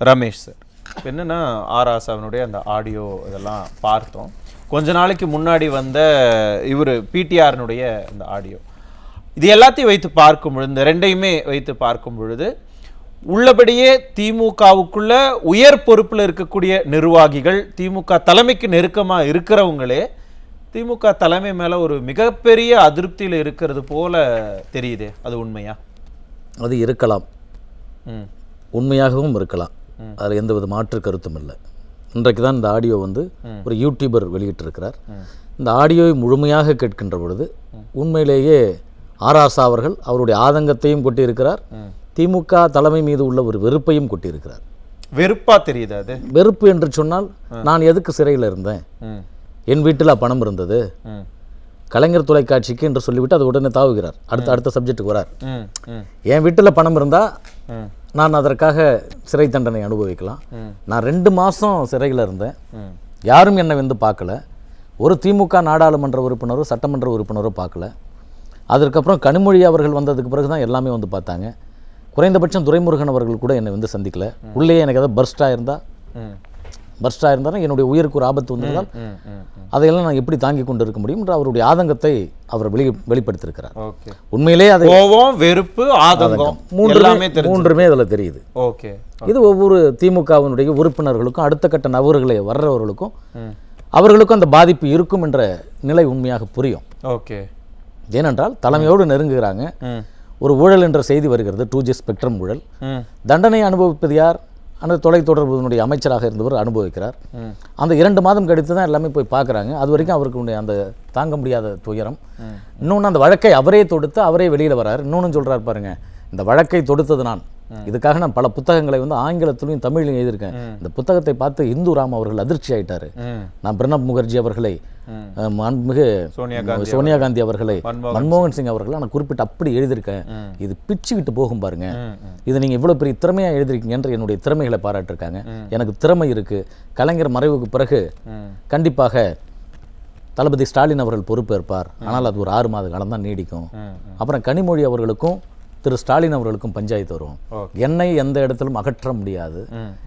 Ramesh sir, என்னன்னா ஆராசாவினுடைய அந்த audio இதெல்லாம் பார்த்தோம். கொஞ்ச நாளைக்கு முன்னாடி வந்த இவர் பிடிஆர்னுடைய அந்த ஆடியோ, இது எல்லாத்தையும் வைத்து பார்க்கும் பொழுது, இந்த ரெண்டையுமே வைத்து பார்க்கும் பொழுது உள்ளபடியே திமுகவுக்குள்ள உயர் பொறுப்பில் இருக்கக்கூடிய நிர்வாகிகள், திமுக தலைமைக்கு நெருக்கமாக இருக்கிறவங்களே திமுக தலைமை மேலே ஒரு மிகப்பெரிய அதிருப்தியில் இருக்கிறது போல தெரியுது. அது உண்மையா? அது இருக்கலாம், உண்மையாகவும் இருக்கலாம். அதில் எந்தவித மாற்று கருத்தும் இல்லை. இன்றைக்கு தான் இந்த ஆடியோ ஒரு யூடியூபர் வெளியிட்டிருக்கிறார். இந்த ஆடியோவை முழுமையாக கேட்கின்ற பொழுது உண்மையிலேயே ஆராசா அவர்கள் அவருடைய ஆதங்கத்தையும் கொட்டியிருக்கிறார், திமுக தலைமை மீது உள்ள ஒரு வெறுப்பையும் கொட்டியிருக்கிறார். வெறுப்பா தெரியுது. அது வெறுப்பு என்று சொன்னால், நான் எதுக்கு சிறையில் இருந்தேன், என் வீட்டில் பணம் இருந்தது, கலைஞர் தொலைக்காட்சிக்கு என்று சொல்லிவிட்டு அது உடனே தாவுகிறார். அடுத்த சப்ஜெக்டுக்கு வரார். என் வீட்டில் பணம் இருந்தால் நான் அதற்காக சிறை தண்டனை அனுபவிக்கலாம். நான் 2 மாதம் சிறையில் இருந்தேன், யாரும் என்னை பார்க்கல. ஒரு திமுக நாடாளுமன்ற உறுப்பினரோ சட்டமன்ற உறுப்பினரோ பார்க்கல. அதற்கப்புறம் கனிமொழி அவர்கள் வந்ததுக்கு பிறகு தான் எல்லாமே பார்த்தாங்க. குறைந்தபட்சம் துரைமுருகன் அவர்கள் கூட என்னை சந்திக்கல. உள்ளே எனக்கு ஏதாவது பர்ஸ்டாக இருந்தால் என்னுடைய உயிருக்கு ஒரு ஆபத்து வந்திருந்தால் அதையெல்லாம் நான் எப்படி தாங்கி கொண்டு இருக்க முடியும் என்ற அவருடைய ஆதங்கத்தை அவர் வெளிப்படுத்தியிருக்கிறார். உண்மையிலே அது கோபம், வெறுப்பு, ஆதங்கம் மூன்றுமே அதில் தெரியுது. இது ஒவ்வொரு திமுகவினுடைய உறுப்பினர்களுக்கும் அடுத்த கட்ட நபர்களை வர்றவர்களுக்கும் அவர்களுக்கும் அந்த பாதிப்பு இருக்கும் என்ற நிலை உண்மையாக புரியும். ஏனென்றால் தலைமையோடு நெருங்குகிறாங்க. ஒரு ஊழல் என்ற செய்தி வருகிறது, 2G ஸ்பெக்ட்ரம் ஊழல். தண்டனை அனுபவிப்பது யார்? அந்த தொலைத்தொடர்புடைய அமைச்சராக இருந்தவர் அனுபவிக்கிறார். அந்த 2 மாதம் கழித்து தான் எல்லாமே போய் பார்க்குறாங்க. அது வரைக்கும் அவருக்கு அந்த தாங்க முடியாத துயரம். இன்னொன்று, அந்த வழக்கை அவரே தொடுத்து அவரே வெளியில் வரார். இன்னொன்று சொல்கிறார் பாருங்க, இந்த வழக்கை தொடுத்தது நான், இதுக்காக நான் பல புத்தகங்களை ஆங்கிலத்திலையும் தமிழிலும் எழுதியிருக்கேன். இந்த புத்தகத்தை பார்த்து இந்து ராம் அவர்கள் அதிர்ச்சி ஆயிட்டாரு. நான் பிரணப் முகர்ஜி அவர்களை, மாண்புமிகு சோனியா காந்தி அவர்களை, மன்மோகன் சிங் அவர்களை நான் குறிப்பிட்டு அப்படி எழுதியிருக்கேன். இது பிச்சுக்கிட்டு போகும் பாருங்க, இது நீங்க இவ்வளவு பெரிய திறமையா எழுதிருக்கீங்க என்று என்னுடைய திறமைகளை பாராட்டிருக்காங்க. எனக்கு திறமை இருக்கு. கலைஞர் மறைவுக்கு பிறகு கண்டிப்பாக தளபதி ஸ்டாலின் அவர்கள் பொறுப்பேற்பார், ஆனால் அது ஒரு 6 மாத காலம் தான் நீடிக்கும். அப்புறம் கனிமொழி அவர்களுக்கும் திரு ஸ்டாலின் அவர்களுக்கும் பஞ்சாயத்து வரும், என்னை எந்த இடத்திலும் அகற்ற முடியாது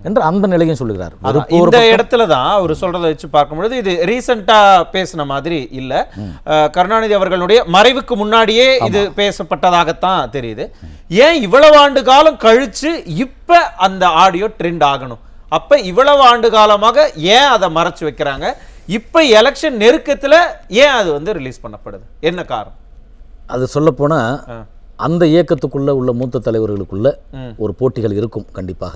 என்று அந்த நிலையும் சொல்லுகிறார். இந்த இடத்துல தான் அவர் சொல்றதை வச்சு பார்க்கும்பொழுது இது ரீசெண்டா பேசின மாதிரி இல்ல, கருணாநிதி அவர்களுடைய மறைவுக்கு முன்னாடியே இது பேசப்பட்டதாகத்தான் தெரியுது. ஏன் இவ்வளவு ஆண்டு காலம் கழிச்சு இப்ப அந்த ஆடியோ ட்ரெண்ட் ஆகணும்? அப்ப இவ்வளவு ஆண்டு காலமாக ஏன் அதை மறைச்சு வைக்கிறாங்க? இப்ப எலெக்ஷன் நெருக்கத்துல ஏன் அது ரிலீஸ் பண்ணப்படுது? என்ன காரணம்? அது சொல்ல போனா அந்த இயக்கத்துக்குள்ள உள்ள மூத்த தலைவர்களுக்குள்ள ஒரு போட்டிகள் இருக்கும் கண்டிப்பாக.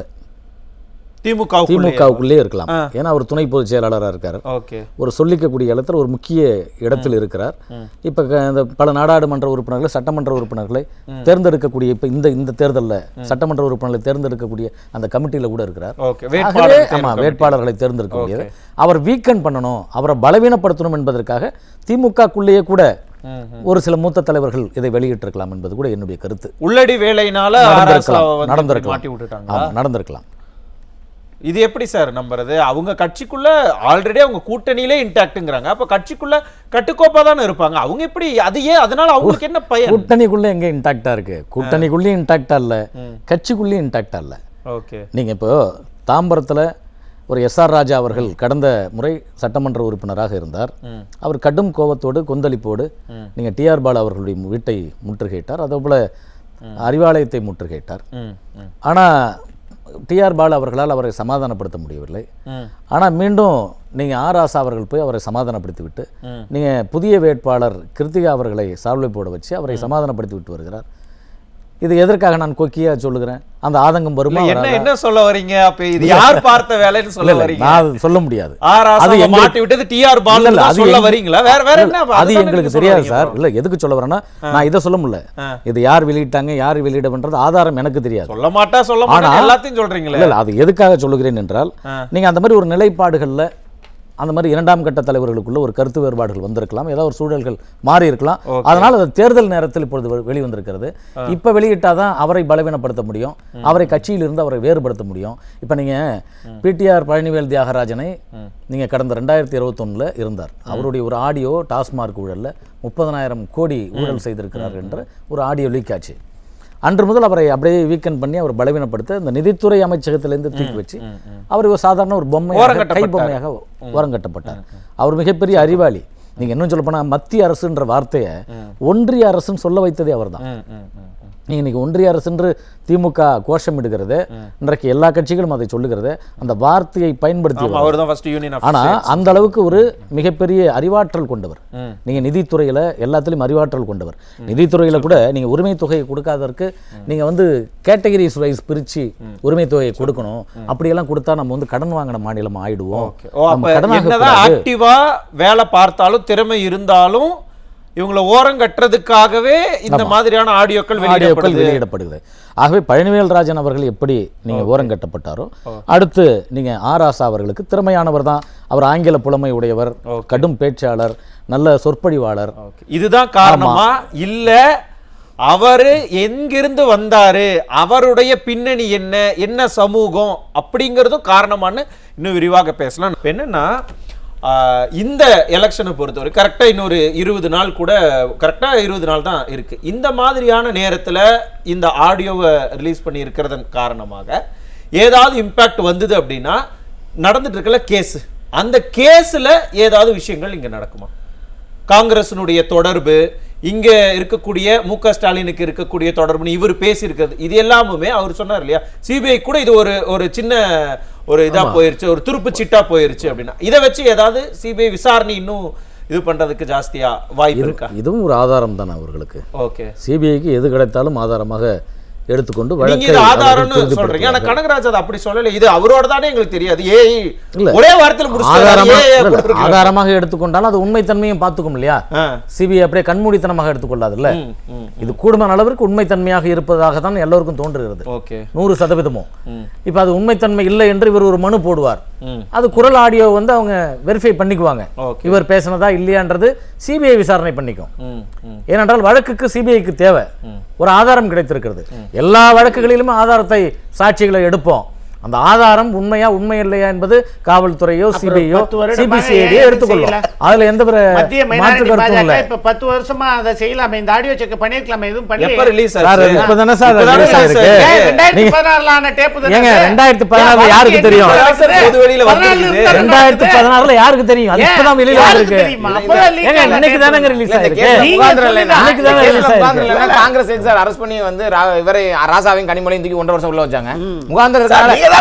திமுகவுக்குள்ளே இருக்கலாம். ஏன்னா அவர் துணை பொதுச் செயலாளராக இருக்கார். ஒரு சொல்லிக்கக்கூடிய இடத்துல ஒரு முக்கிய இடத்தில் இருக்கிறார். இப்ப இந்த பல நாடாளுமன்ற உறுப்பினர்களை, சட்டமன்ற உறுப்பினர்களை தேர்ந்தெடுக்கக்கூடிய இப்ப இந்த தேர்தலில் சட்டமன்ற உறுப்பினர்களை தேர்ந்தெடுக்கக்கூடிய அந்த கமிட்டியில கூட இருக்கிறார். வேட்பாளர்களை தேர்ந்தெடுக்கக்கூடியது. அவர் வீக்கெண்ட் பண்ணணும், அவரை பலவீனப்படுத்தணும் என்பதற்காக திமுகக்குள்ளேயே கூட ஒரு சில மூத்த தலைவர்கள் இதை வெளியிட்டிருக்கலாம் என்பது கூட என்னுடைய கருத்து. உள்ளடி வேலையினால நடந்திருக்கலாம். இது எப்படி சார் நம்புறது? அவங்க கட்சிக்குள்ள ஆல்ரெடி அவங்க கூட்டணியிலே இன்டாக்ட்ங்கறாங்க. அப்ப கட்சிக்குள்ள கட்டுக்கோப்பா தானே இருப்பாங்க. அவங்க எப்படி அது ஏன்? அதனால அவங்களுக்கு என்ன பயன்? கூட்டணிக்குள்ள எங்க இன்டாக்டா இருக்கு? கூட்டணிக்குள்ளே இன்டாக்டா இல்ல, கட்சிக்குள்ளே இன்டாக்டா இல்ல. நீங்க இப்போ தாம்பரத்துல ஒரு SR ராஜா அவர்கள் கடந்த முறை சட்டமன்ற உறுப்பினராக இருந்தார். அவர் கடும் கோபத்தோடு கொந்தளிப்போடு நீங்க TR பாலு அவர்களுடைய வீட்டை முற்றுகையிட்டார், அதே போல அறிவாலயத்தை முற்றுகையிட்டார். ஆனா TR பாலு அவர்களால் அவரை சமாதானப்படுத்த முடியவில்லை. ஆனால் மீண்டும் நீங்கள் ஆராசா அவர்கள் போய் அவரை சமாதானப்படுத்தி விட்டு நீங்கள் புதிய வேட்பாளர் கிருத்திகா அவர்களை சால்வை போட வச்சு அவரை சமாதானப்படுத்தி விட்டு வருகிறார். இது எதற்காக நான் கொக்கியா சொல்லுகிறேன்? அந்த ஆதங்கம் வருமா? என்ன சொல்ல வரீங்க? அப்ப இது யார் பார்த்த வேலைன்னு சொல்ல வரீங்க? நான் சொல்ல முடியாது. அது மாட்டி விட்டது TR பாலு சொல்ல வரீங்களா? வேற என்ன? அது எங்களுக்கு தெரியாது சார். இல்ல எதுக்கு சொல்ல வரேன்னா, நான் இதை சொல்ல முடியல. இது யார் வெளியிட்டாங்க, யார் வெளியிடப்பட்டது ஆதாரம் எனக்கு தெரியாது. சொல்ல மாட்டா எல்லாத்தையும் சொல்றீங்களே. இல்ல அது எதுக்காக சொல்லுகிறேன் என்றால், நீங்க அந்த மாதிரி ஒரு நிலைப்பாடுகள்ல அந்த மாதிரி 2ஆம் கட்ட தலைவர்களுக்குள்ள ஒரு கருத்து வேறுபாடுகள் வந்திருக்கலாம், ஏதாவது ஒரு சூழல்கள் மாறி இருக்கலாம். அதனால அது தேர்தல் நேரத்தில் இப்பொழுது வெளிவந்திருக்கிறது. இப்ப வெளியிட்டாதான் அவரை பலவீனப்படுத்த முடியும், அவரை கட்சியிலிருந்து அவரை வேறுபடுத்த முடியும். இப்ப நீங்க PTR பழனிவேல் தியாகராஜனை நீங்க கடந்த 2021 இருந்தார். அவருடைய ஒரு ஆடியோ டாஸ்மார்க் ஊழல்ல 30,000 கோடி ஊழல் செய்திருக்கிறார் என்ற ஒரு ஆடியோ லீக் ஆச்சு. அன்று முதல் அவரை அப்படியே வீக்கெண்ட் பண்ணி அவர் பலவீனப்படுத்த இந்த நிதித்துறை அமைச்சகத்திலேருந்து தூக்கி வச்சு அவர் ஒரு சாதாரண ஒரு பொம்மையாக கை பொம்மையாக ஓரங்கட்டப்பட்டார். அவர் மிகப்பெரிய அறிவாளி. நீங்க இன்னும் சொல்ல போனா மத்திய அரசுன்ற வார்த்தையை ஒன்றிய அரசுன்னு சொல்ல வைத்ததே அவர் தான். நீங்க இன்னைக்கு ஒன்றிய அரசு என்று திமுக கோஷமிடுகிறது, இன்றைக்கு எல்லா கட்சிகளும் அதை சொல்லுகிறது, அந்த வார்த்தையை பயன்படுத்தி. ஆனா அந்த அளவுக்கு ஒரு மிகப்பெரிய அறிவாற்றல் கொண்டவர். நீங்க நிதித்துறையில எல்லாத்திலும் அறிவாற்றல் கொண்டவர். நிதித்துறையில கூட நீங்க உரிமை தொகையை கொடுக்காததற்கு நீங்க வந்து கேட்டகரிஸ் வைஸ் பிரிச்சு உரிமை தொகையை கொடுக்கணும். அப்படியெல்லாம் கொடுத்தா நம்ம வந்து கடன் வாங்கின மாநிலம் ஆயிடுவோம். ஆக்டிவா வேலை பார்த்தாலும் திறமை இருந்தாலும் இவங்களை ஓரம் கட்டுறதுக்காகவே இந்த மாதிரியான ஆடியோக்கள் வெளியிடப்படுகிறது. ஆகவே பழனிவேல்ராஜன் அவர்கள் எப்படி நீங்க ஓரம் கட்டப்பட்டாரோ, அடுத்து நீங்க ஆராசா அவர்களுக்கு திறமையானவர் தான். அவர் ஆங்கில புலமை உடையவர், கடும் பேச்சாளர், நல்ல சொற்பொழிவாளர். இதுதான் காரணமா இல்ல அவரு எங்கிருந்து வந்தாரு, அவருடைய பின்னணி என்ன, என்ன சமூகம் அப்படிங்கிறதும் காரணமானு இன்னும் விரிவாக பேசலாம். என்னன்னா இந்த எலெக்ஷனை பொறுத்தவரை கரெக்டாக இன்னொரு 20 நாள் கூட, கரெக்டாக 20 நாள் தான் இருக்கு. இந்த மாதிரியான நேரத்தில் இந்த ஆடியோவை ரிலீஸ் பண்ணி இருக்கிறதன் காரணமாக ஏதாவது இம்பேக்ட் வந்தது அப்படின்னா நடந்துட்டு இருக்கல கேஸ், அந்த கேஸில் ஏதாவது விஷயங்கள் இங்கே நடக்குமா? காங்கிரஸினுடைய தொடர்பு, இங்க இருக்கக்கூடிய மு.க. ஸ்டாலினுக்கு இருக்கக்கூடிய தொடர்பு, இவர் பேசியிருக்கிறது, இது எல்லாமே அவர் சொன்னார் இல்லையா, சிபிஐ கூட இது ஒரு சின்ன ஒரு இதா போயிருச்சு, ஒரு துருப்பு சிட்டா போயிருச்சு அப்படின்னா இதை வச்சு ஏதாவது சிபிஐ விசாரணை இன்னும் இது பண்றதுக்கு ஜாஸ்தியா வாய்ப்பு இருக்கா? இதுவும் ஒரு ஆதாரம் தானே அவர்களுக்கு. ஓகே, சிபிஐக்கு எது கிடைத்தாலும் ஆதாரமாக எடுத்துக்கொண்டு ஆதாரம்னு சொல்றீங்க. ஆனா கனகராஜ் அது அப்படி சொல்லல, இது அவரோட தானே எங்களுக்கு தெரியாது. ஒரே வாரத்தில் ஆதாரமாக எடுத்துக்கொண்டாலும் அது உண்மைத்தன்மையும் பார்த்துக்கும் இல்லையா? சிபிஐ அப்படியே கண்மூடித்தனமாக எடுத்துக்கொள்ளாது இல்ல. இது கூடுமான அளவிற்கு உண்மைத்தன்மையாக இருப்பதாக தான் எல்லோருக்கும் தோன்றுகிறது. 100%. இப்ப அது உண்மைத்தன்மை இல்லை என்று இவர் ஒரு மனு போடுவார், அது குரல் ஆடியோ வந்து அவங்க வெரிஃபை பண்ணிக்குவாங்க, இவர் பேசினதா இல்லையான்றது சிபிஐ விசாரணை பண்ணிக்கும். ஏனென்றால் வழக்குக்கு சிபிஐக்கு தேவை ஒரு ஆதாரம் கிடைத்திருக்கிறது. எல்லா வழக்குகளிலும் ஆதாரத்தை, சாட்சிகளை எடுப்போம். அந்த ஆதாரம் உண்மையா உண்மை இல்லையா என்பது காவல்துறையோ சிபிஐயோ சிபிசிஐடியோ எடுத்துக்கொள்ளும். அதுல எந்த மாற்று கருத்தும் இல்ல. இப்ப 10 வருஷமா அதை செய்யலாமே, இந்த ஆடியோ செக் பண்ணிருக்கலாமே, எதுவும் பண்ணல. எப்ப ரிலீஸ் ஆச்சு? இப்பதானே சார் ரிலீஸ் ஆயிருக்கு. 2016 ஆன டேப் தானே. ஏங்க 2016 யாருக்கு தெரியும்? பொது வெளியில வந்திருக்கு. 2016 யாருக்கு தெரியும்? அது இப்பதான் வெளியில வந்திருக்கு. ஏங்க இன்னைக்கு தானங்க ரிலீஸ் ஆயிருக்கு. இன்னைக்கு தானே ரிலீஸ் ஆயிருக்கு. காங்கிரஸ் எக்ஸார் அரெஸ்ட் பண்ணி வந்து இவரை ராசாவையும் கனிமொழியும் தூக்கி 1.5 வருஷம் உள்ள வச்சாங்க. முகாந்திர அதிகாரத்தை